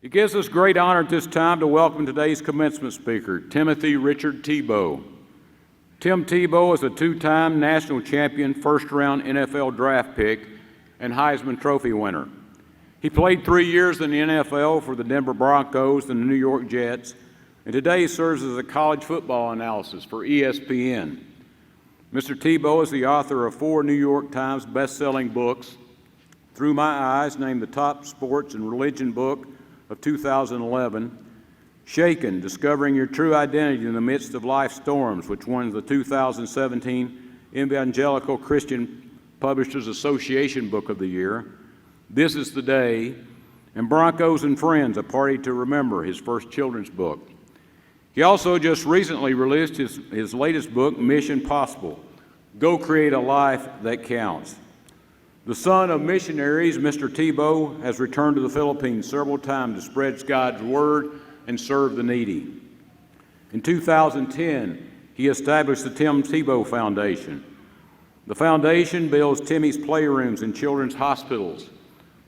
It gives us great honor at this time to welcome today's commencement speaker, Timothy Richard Tebow. Tim Tebow is a two-time national champion, first-round NFL draft pick, and Heisman Trophy winner. He played 3 years in the NFL for the Denver Broncos and the New York Jets, and today serves as a college football analyst for ESPN. Mr. Tebow is the author of 4 New York Times best-selling books. Through My Eyes, named the top sports and religion book of 2011, Shaken, Discovering Your True Identity in the Midst of Life's Storms, which won the 2017 Evangelical Christian Publishers Association Book of the Year, This Is the Day, and Broncos and Friends, A Party to Remember, his first children's book. He also just recently released his latest book, Mission Possible, Go Create a Life That Counts. The son of missionaries, Mr. Tebow has returned to the Philippines several times to spread God's word and serve the needy. In 2010, he established the Tim Tebow Foundation. The foundation builds Timmy's playrooms in children's hospitals,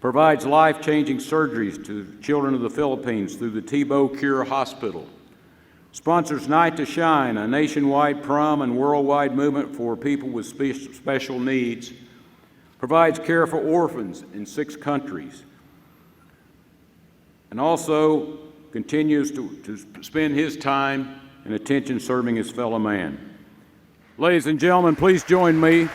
provides life-changing surgeries to children of the Philippines through the Tebow Cure Hospital, sponsors Night to Shine, a nationwide prom and worldwide movement for people with special needs, provides care for orphans in 6 countries, and also continues to spend his time and attention serving his fellow man. Ladies and gentlemen, please join me.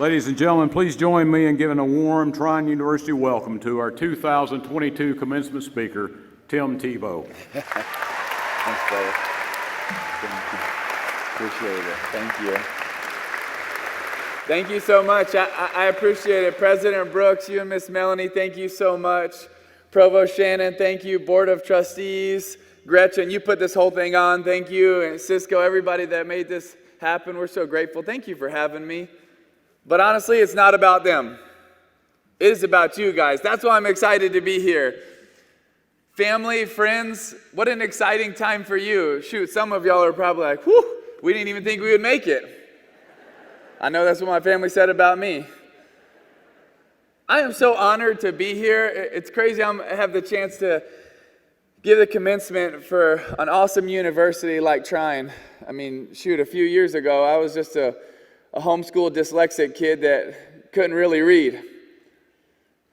Ladies and gentlemen, please join me in giving a warm Trine University welcome to our 2022 commencement speaker, Tim Tebow. Thanks, brother. Thank you. Appreciate it. Thank you. Thank you so much. I appreciate it. President Brooks, you and Miss Melanie, thank you so much. Provost Shannon, thank you. Board of Trustees, Gretchen, you put this whole thing on. Thank you. And Cisco, everybody that made this happen, we're so grateful. Thank you for having me. But honestly, it's not about them. It is about you guys. That's why I'm excited to be here. Family, friends, what an exciting time for you. Shoot, some of y'all are probably like, whew, we didn't even think we would make it. I know that's what my family said about me. I am so honored to be here. It's crazy I have the chance to give the commencement for an awesome university like Trine. I mean, shoot, a few years ago, I was just a homeschool dyslexic kid that couldn't really read.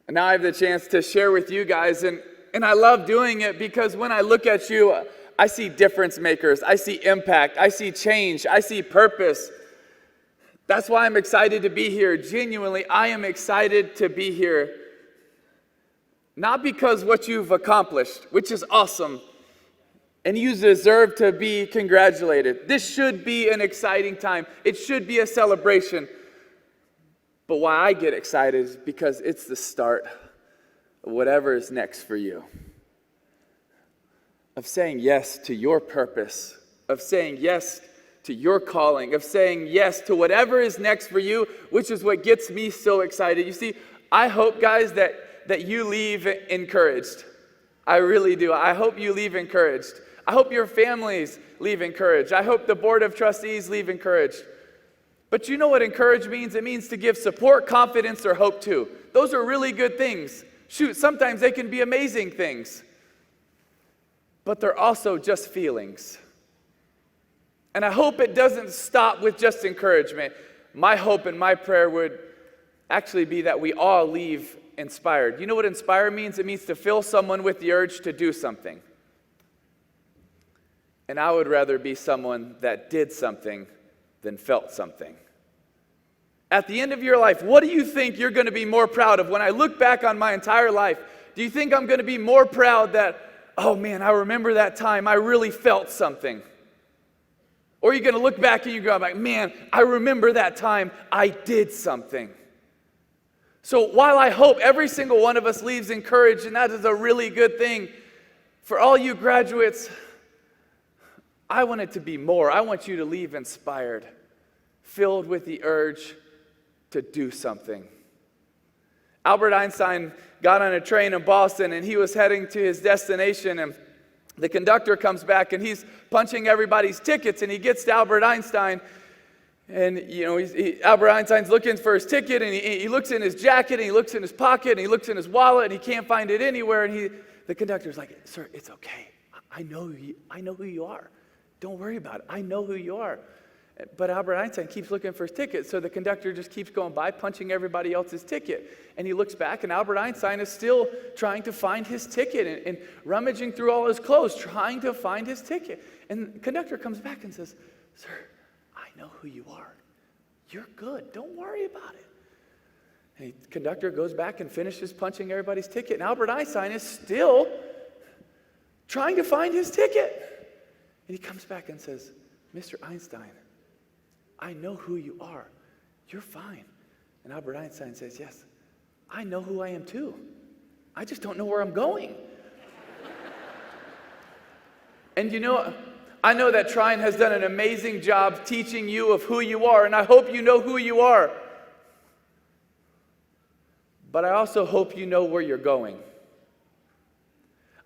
And now I have the chance to share with you guys, and I love doing it because when I look at you, I see difference makers, I see impact, I see change, I see purpose. That's why I'm excited to be here. Genuinely, I am excited to be here. Not because what you've accomplished, which is awesome, and you deserve to be congratulated. This should be an exciting time. It should be a celebration. But why I get excited is because it's the start of whatever is next for you. Of saying yes to your purpose, of saying yes to your calling, of saying yes to whatever is next for you, which is what gets me so excited. You see, I hope, guys, that you leave encouraged. I really do. I hope you leave encouraged. I hope your families leave encouraged. I hope the Board of Trustees leave encouraged. But you know what encourage means? It means to give support, confidence, or hope to. Those are really good things. Shoot, sometimes they can be amazing things. But they're also just feelings. And I hope it doesn't stop with just encouragement. My hope and my prayer would actually be that we all leave inspired. You know what inspire means? It means to fill someone with the urge to do something. And I would rather be someone that did something than felt something. At the end of your life, what do you think you're going to be more proud of? When I look back on my entire life, do you think I'm going to be more proud that, oh man, I remember that time I really felt something? Or are you going to look back and you go like, man, I remember that time I did something. So while I hope every single one of us leaves encouraged, and that is a really good thing, for all you graduates, I want it to be more. I want you to leave inspired, filled with the urge to do something. Albert Einstein got on a train in Boston, and he was heading to his destination, and the conductor comes back, and he's punching everybody's tickets, and he gets to Albert Einstein, And, Albert Einstein's looking for his ticket, and he looks in his jacket, and he looks in his pocket, and he looks in his wallet, and he can't find it anywhere. And the conductor's like, "Sir, it's okay. I know who you are. Don't worry about it. I know who you are." But Albert Einstein keeps looking for his ticket, so the conductor just keeps going by, punching everybody else's ticket. And he looks back, and Albert Einstein is still trying to find his ticket and rummaging through all his clothes, trying to find his ticket. And the conductor comes back and says, "Sir, I know who you are. You're good. Don't worry about it." And the conductor goes back and finishes punching everybody's ticket. And Albert Einstein is still trying to find his ticket. And he comes back and says, "Mr. Einstein, I know who you are. You're fine." And Albert Einstein says, "Yes, I know who I am too. I just don't know where I'm going." And I know that Trine has done an amazing job teaching you of who you are, and I hope you know who you are. But I also hope you know where you're going.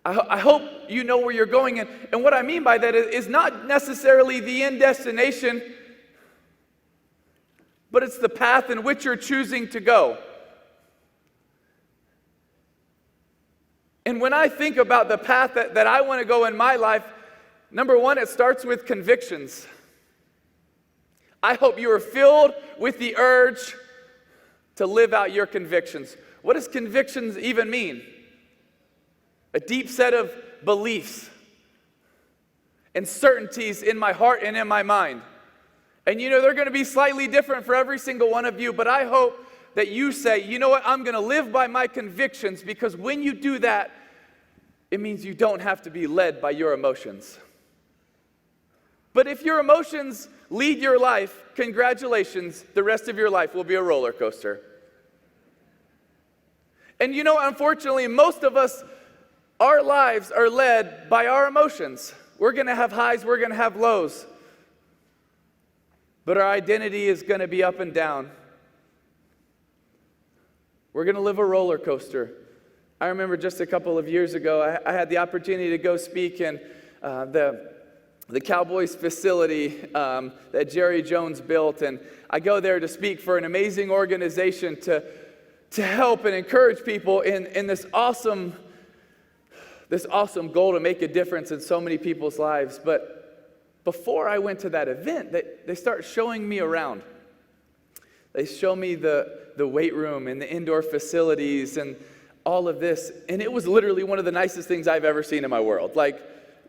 I hope you know where you're going, and what I mean by that is not necessarily the end destination, but it's the path in which you're choosing to go. And when I think about the path that I want to go in my life, number one, it starts with convictions. I hope you are filled with the urge to live out your convictions. What does convictions even mean? A deep set of beliefs and certainties in my heart and in my mind. And they're going to be slightly different for every single one of you, but I hope that you say, "You know what, I'm going to live by my convictions," because when you do that, it means you don't have to be led by your emotions. But if your emotions lead your life, congratulations, the rest of your life will be a roller coaster. And unfortunately, most of us, our lives are led by our emotions. We're going to have highs, we're going to have lows. But our identity is going to be up and down. We're going to live a roller coaster. I remember just a couple of years ago, I had the opportunity to go speak in the Cowboys facility that Jerry Jones built, and I go there to speak for an amazing organization to help and encourage people in this awesome goal to make a difference in so many people's lives. But before I went to that event, they start showing me around. They show me the weight room and the indoor facilities and all of this, and it was literally one of the nicest things I've ever seen in my world. Like,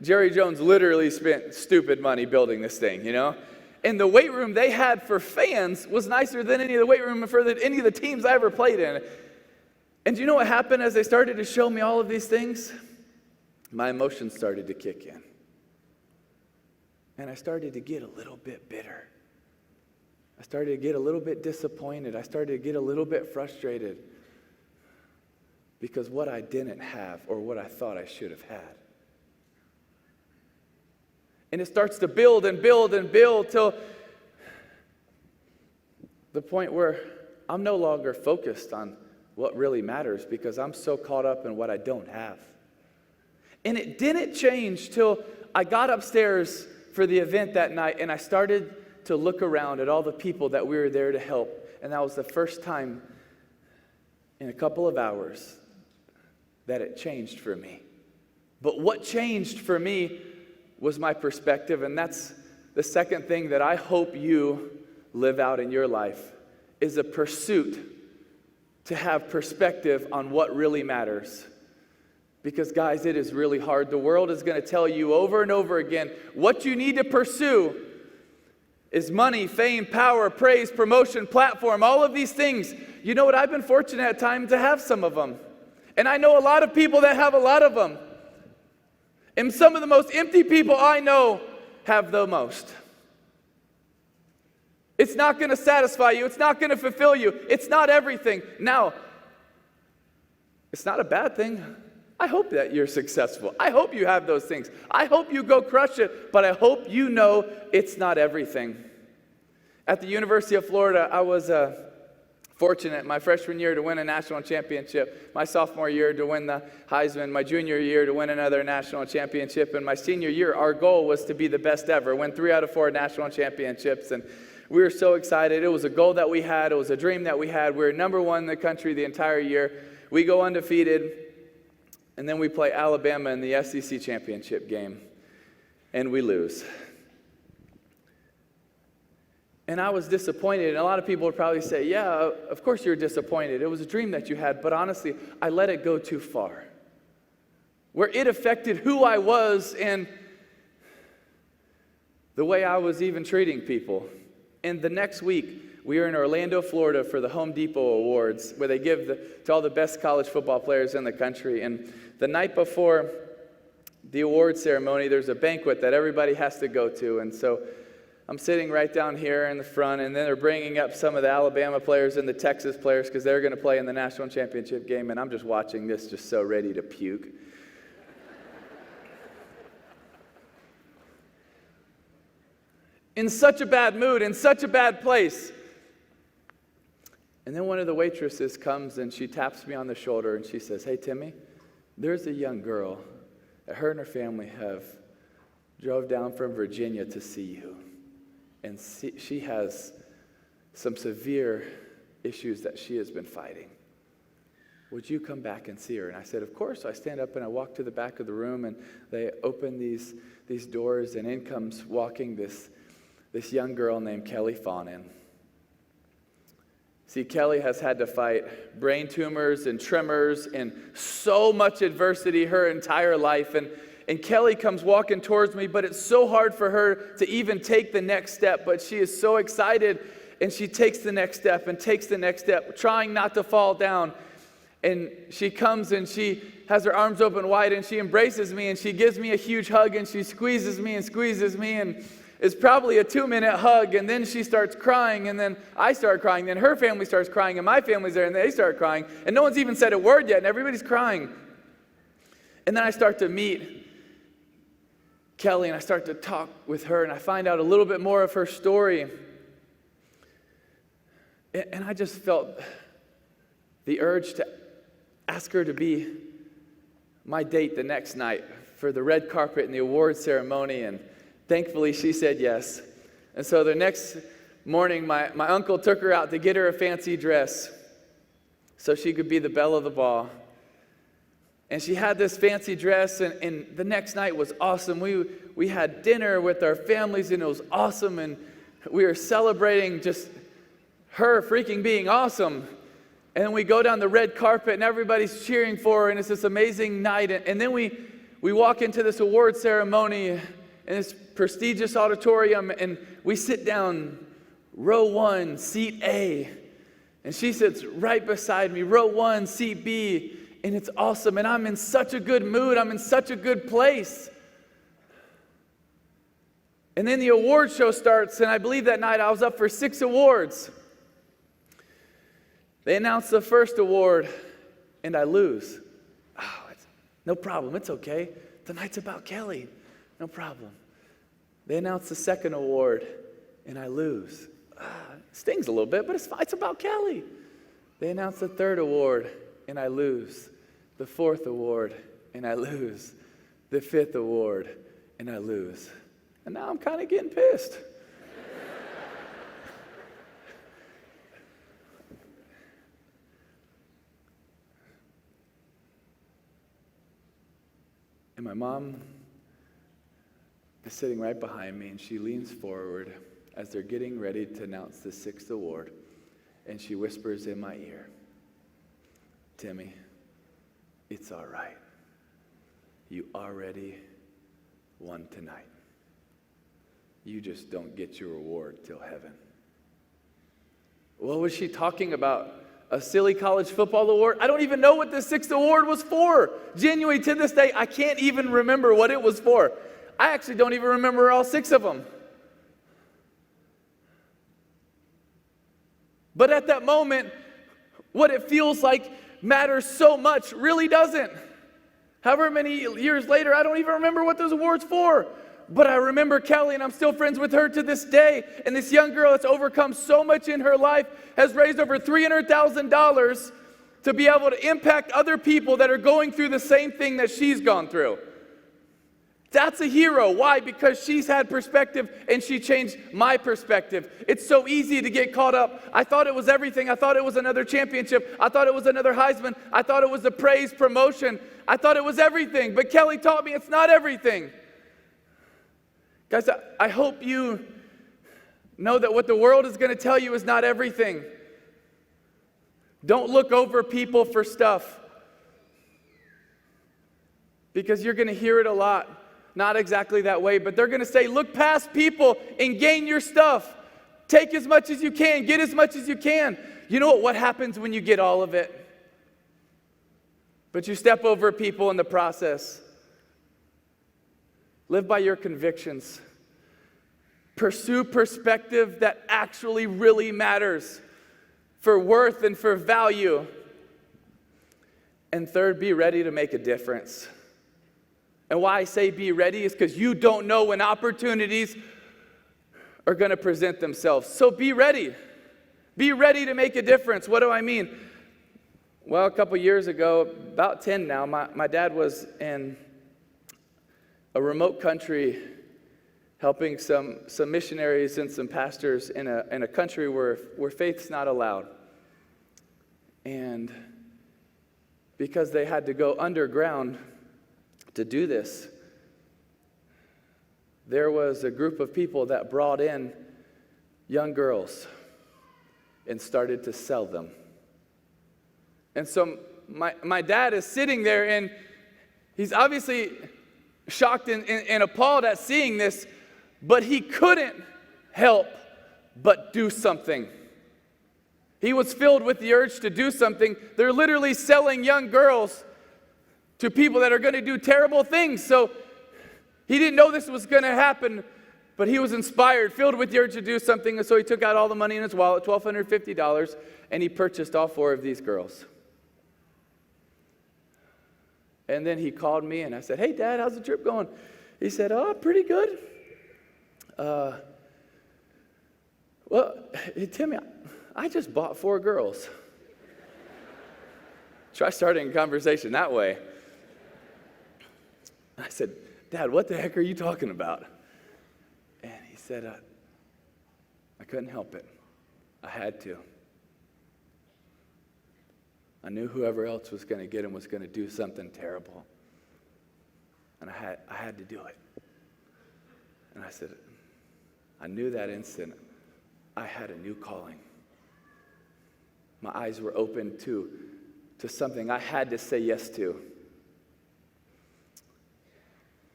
Jerry Jones literally spent stupid money building this thing, And the weight room they had for fans was nicer than any of the weight room for any of the teams I ever played in. And do you know what happened as they started to show me all of these things? My emotions started to kick in. And I started to get a little bit bitter. I started to get a little bit disappointed. I started to get a little bit frustrated because what I didn't have or what I thought I should have had. And it starts to build and build and build till the point where I'm no longer focused on what really matters because I'm so caught up in what I don't have. And it didn't change till I got upstairs for the event that night and I started to look around at all the people that we were there to help. And that was the first time in a couple of hours that it changed for me. But what changed for me was my perspective, and that's the second thing that I hope you live out in your life, is a pursuit to have perspective on what really matters. Because guys, it is really hard. The world is going to tell you over and over again, what you need to pursue is money, fame, power, praise, promotion, platform, all of these things. You know what? I've been fortunate at times to have some of them. And I know a lot of people that have a lot of them. And some of the most empty people I know have the most. It's not going to satisfy you. It's not going to fulfill you. It's not everything. Now, it's not a bad thing. I hope that you're successful. I hope you have those things. I hope you go crush it, but I hope you know it's not everything. At the University of Florida, I was fortunate my freshman year to win a national championship, my sophomore year to win the Heisman, my junior year to win another national championship, and my senior year, our goal was to be the best ever, win 3 out of 4 national championships. And we were so excited. It was a goal that we had. It was a dream that we had. We were number one in the country the entire year. We go undefeated, and then we play Alabama in the SEC championship game, and we lose. And I was disappointed, and a lot of people would probably say, yeah, of course you're disappointed. It was a dream that you had, but honestly, I let it go too far, where it affected who I was and the way I was even treating people. And the next week, we were in Orlando, Florida for the Home Depot Awards, where they give to all the best college football players in the country. And the night before the award ceremony, there's a banquet that everybody has to go to. And so I'm sitting right down here in the front, and then they're bringing up some of the Alabama players and the Texas players because they're going to play in the national championship game, and I'm just watching this, just so ready to puke. In such a bad mood, in such a bad place. And then one of the waitresses comes and she taps me on the shoulder and she says, hey, Timmy, there's a young girl that her and her family have drove down from Virginia to see you. And she has some severe issues that she has been fighting. Would you come back and see her? And I said, of course. So I stand up and I walk to the back of the room, and they open these doors, and in comes walking this young girl named Kelly Fawnin. See, Kelly has had to fight brain tumors and tremors and so much adversity her entire life. And Kelly comes walking towards me, but it's so hard for her to even take the next step. But she is so excited, and she takes the next step and takes the next step, trying not to fall down. And she comes and she has her arms open wide, and she embraces me, and she gives me a huge hug, and she squeezes me, and it's probably a 2-minute hug, and then she starts crying, and then I start crying, then her family starts crying, and my family's there, and they start crying, and no one's even said a word yet, and everybody's crying. And then I start to meet Kelly, and I start to talk with her, and I find out a little bit more of her story. And I just felt the urge to ask her to be my date the next night for the red carpet and the award ceremony, and thankfully she said yes. And so the next morning, my uncle took her out to get her a fancy dress so she could be the belle of the ball. And she had this fancy dress, and the next night was awesome. We had dinner with our families, and it was awesome, and we were celebrating just her freaking being awesome. And then we go down the red carpet, and everybody's cheering for her, and it's this amazing night. And then we walk into this award ceremony in this prestigious auditorium, and we sit down row 1, seat A. And she sits right beside me, row 1, seat B. And it's awesome, and I'm in such a good mood. I'm in such a good place. And then the award show starts, and I believe that night I was up for 6 awards. They announce the first award, and I lose. Oh, no problem. It's okay. Tonight's about Kelly. No problem. They announce the second award, and I lose. Stings a little bit, but it's fine. It's about Kelly. They announce the third award, and I lose. The fourth award, and I lose. The fifth award, and I lose. And now I'm kind of getting pissed. And my mom is sitting right behind me, and she leans forward as they're getting ready to announce the 6th award, and she whispers in my ear, Timmy, it's all right. You already won tonight. You just don't get your award till heaven. What was she talking about? A silly college football award? I don't even know what the 6th award was for. Genuinely, to this day, I can't even remember what it was for. I actually don't even remember all 6 of them. But at that moment, what it feels like matters so much really doesn't. However many years later, I don't even remember what those awards for. But I remember Kelly, and I'm still friends with her to this day. And this young girl that's overcome so much in her life has raised over $300,000 to be able to impact other people that are going through the same thing that she's gone through. That's a hero. Why? Because she's had perspective and she changed my perspective. It's so easy to get caught up. I thought it was everything. I thought it was another championship. I thought it was another Heisman. I thought it was the praise, promotion. I thought it was everything. But Kelly taught me it's not everything. Guys, I hope you know that what the world is going to tell you is not everything. Don't look over people for stuff, because you're going to hear it a lot. Not exactly that way, but they're going to say, look past people and gain your stuff. Take as much as you can. Get as much as you can. You know what happens when you get all of it? But you step over people in the process. Live by your convictions. Pursue perspective that actually really matters for worth and for value. And third, be ready to make a difference. And why I say be ready is because you don't know when opportunities are going to present themselves. So be ready. Be ready to make a difference. What do I mean? Well, a couple years ago, about 10 now, my dad was in a remote country helping some missionaries and some pastors in a country where faith's not allowed. And because they had to go underground to do this, there was a group of people that brought in young girls and started to sell them. And so my dad is sitting there, and he's obviously shocked and appalled at seeing this, but he couldn't help but do something. He was filled with the urge to do something. They're literally selling young girls to people that are going to do terrible things. So he didn't know this was going to happen, but he was inspired, filled with the urge to do something. And so he took out all the money in his wallet, $1,250, and he purchased all 4 of these girls. And then he called me, and I said, hey, Dad, how's the trip going? He said, oh, pretty good. Well, Timmy, I just bought 4 girls. Try starting a conversation that way. I said, Dad, what the heck are you talking about? And he said, I couldn't help it. I had to. I knew whoever else was going to get him was going to do something terrible. And I had to do it. And I said, I knew that instant I had a new calling. My eyes were open to something I had to say yes to.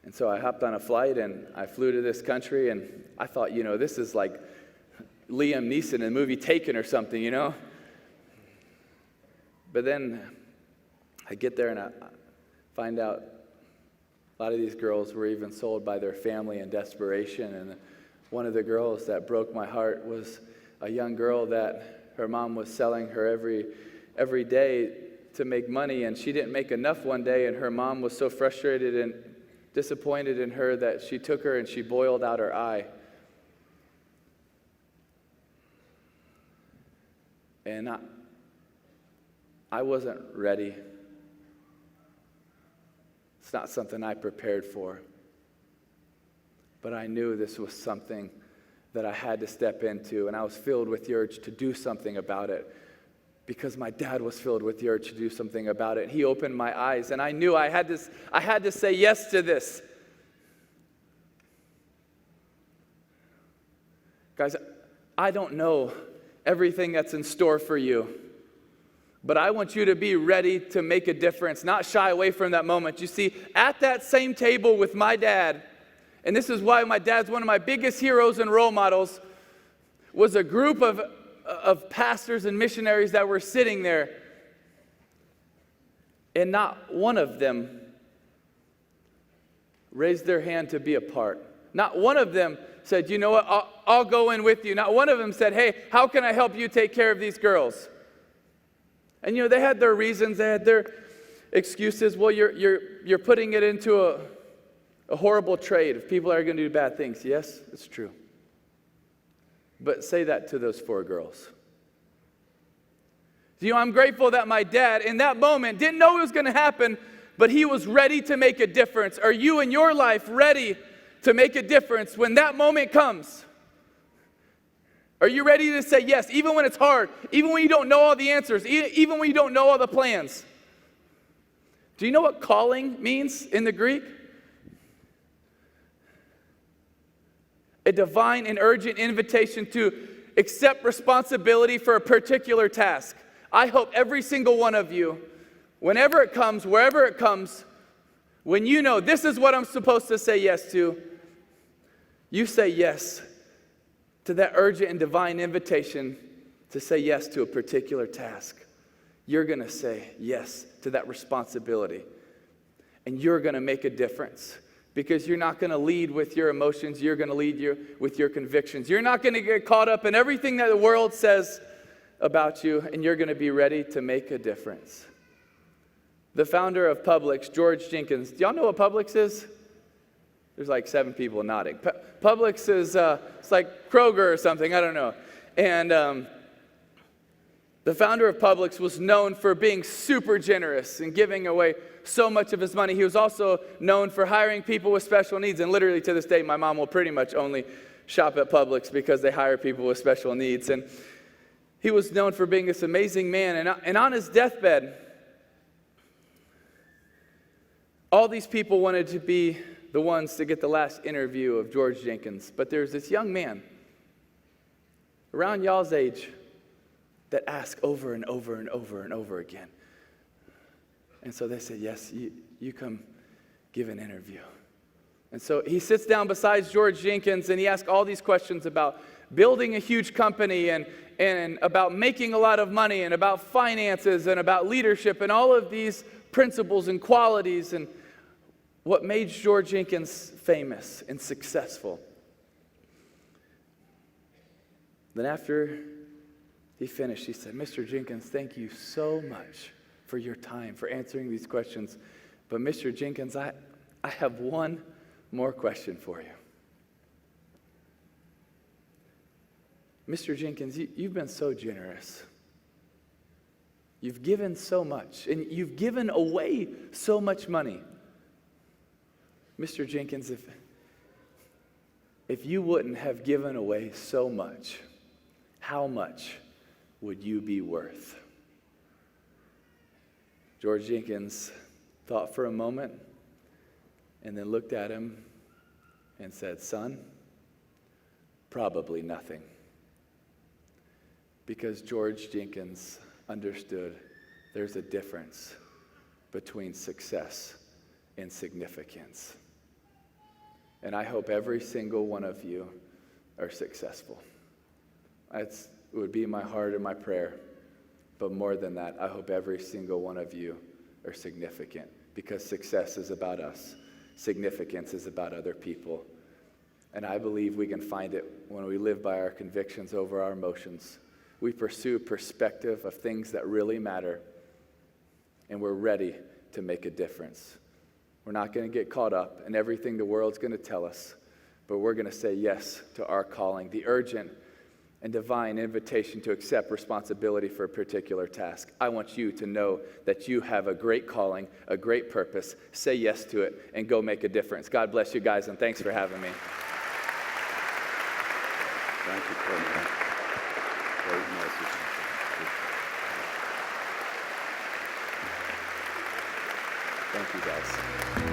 And so I hopped on a flight and I flew to this country, and I thought, this is like Liam Neeson in the movie Taken or something, But then I get there and I find out a lot of these girls were even sold by their family in desperation. And one of the girls that broke my heart was a young girl that her mom was selling her every day to make money, and she didn't make enough one day, and her mom was so frustrated and disappointed in her that she took her and she boiled out her eye. And I wasn't ready. It's not something I prepared for. But I knew this was something that I had to step into, and I was filled with the urge to do something about it because my dad was filled with the urge to do something about it. He opened my eyes, and I knew I had to say yes to this. Guys, I don't know everything that's in store for you, but I want you to be ready to make a difference, not shy away from that moment. You see, at that same table with my dad, and this is why my dad's one of my biggest heroes and role models, was a group of pastors and missionaries that were sitting there, and not one of them raised their hand to be a part. Not one of them said, you know what, I'll go in with you. Not one of them said, hey, how can I help you take care of these girls? And they had their reasons, they had their excuses. Well, you're putting it into a horrible trade if people are going to do bad things. Yes, it's true. But say that to those 4 girls. I'm grateful that my dad, in that moment, didn't know it was going to happen, but he was ready to make a difference. Are you in your life ready to make a difference when that moment comes? Are you ready to say yes, even when it's hard, even when you don't know all the answers, even when you don't know all the plans? Do you know what calling means in the Greek? A divine and urgent invitation to accept responsibility for a particular task. I hope every single one of you, whenever it comes, wherever it comes, when you know this is what I'm supposed to say yes to, you say yes to that urgent and divine invitation to say yes to a particular task. You're going to say yes to that responsibility. And you're going to make a difference. Because you're not going to lead with your emotions. You're going to lead with your convictions. You're not going to get caught up in everything that the world says about you. And you're going to be ready to make a difference. The founder of Publix, George Jenkins. Do y'all know what Publix is? There's like 7 people nodding. Publix is, it's like Kroger or something, I don't know. And the founder of Publix was known for being super generous and giving away so much of his money. He was also known for hiring people with special needs. And literally to this day, my mom will pretty much only shop at Publix because they hire people with special needs. And he was known for being this amazing man. And on his deathbed, all these people wanted to be the ones to get the last interview of George Jenkins. But there's this young man around y'all's age that asked over and over and over and over again. And so they said, yes, you come give an interview. And so he sits down beside George Jenkins and he asks all these questions about building a huge company and about making a lot of money and about finances and about leadership and all of these principles and qualities and what made George Jenkins famous and successful. Then after he finished, he said, Mr. Jenkins, thank you so much for your time, for answering these questions. But Mr. Jenkins, I have one more question for you. Mr. Jenkins, you've been so generous. You've given so much, and you've given away so much money. Mr. Jenkins, if you wouldn't have given away so much, how much would you be worth? George Jenkins thought for a moment and then looked at him and said, son, probably nothing. Because George Jenkins understood there's a difference between success and significance. And I hope every single one of you are successful. It would be my heart and my prayer. But more than that, I hope every single one of you are significant, because success is about us. Significance is about other people. And I believe we can find it when we live by our convictions over our emotions. We pursue perspective of things that really matter, and we're ready to make a difference. We're not going to get caught up in everything the world's going to tell us, but we're going to say yes to our calling, the urgent and divine invitation to accept responsibility for a particular task. I want you to know that you have a great calling, a great purpose. Say yes to it and go make a difference. God bless you guys, and thanks for having me. Thank you, Tim. Great message. Thank you, guys.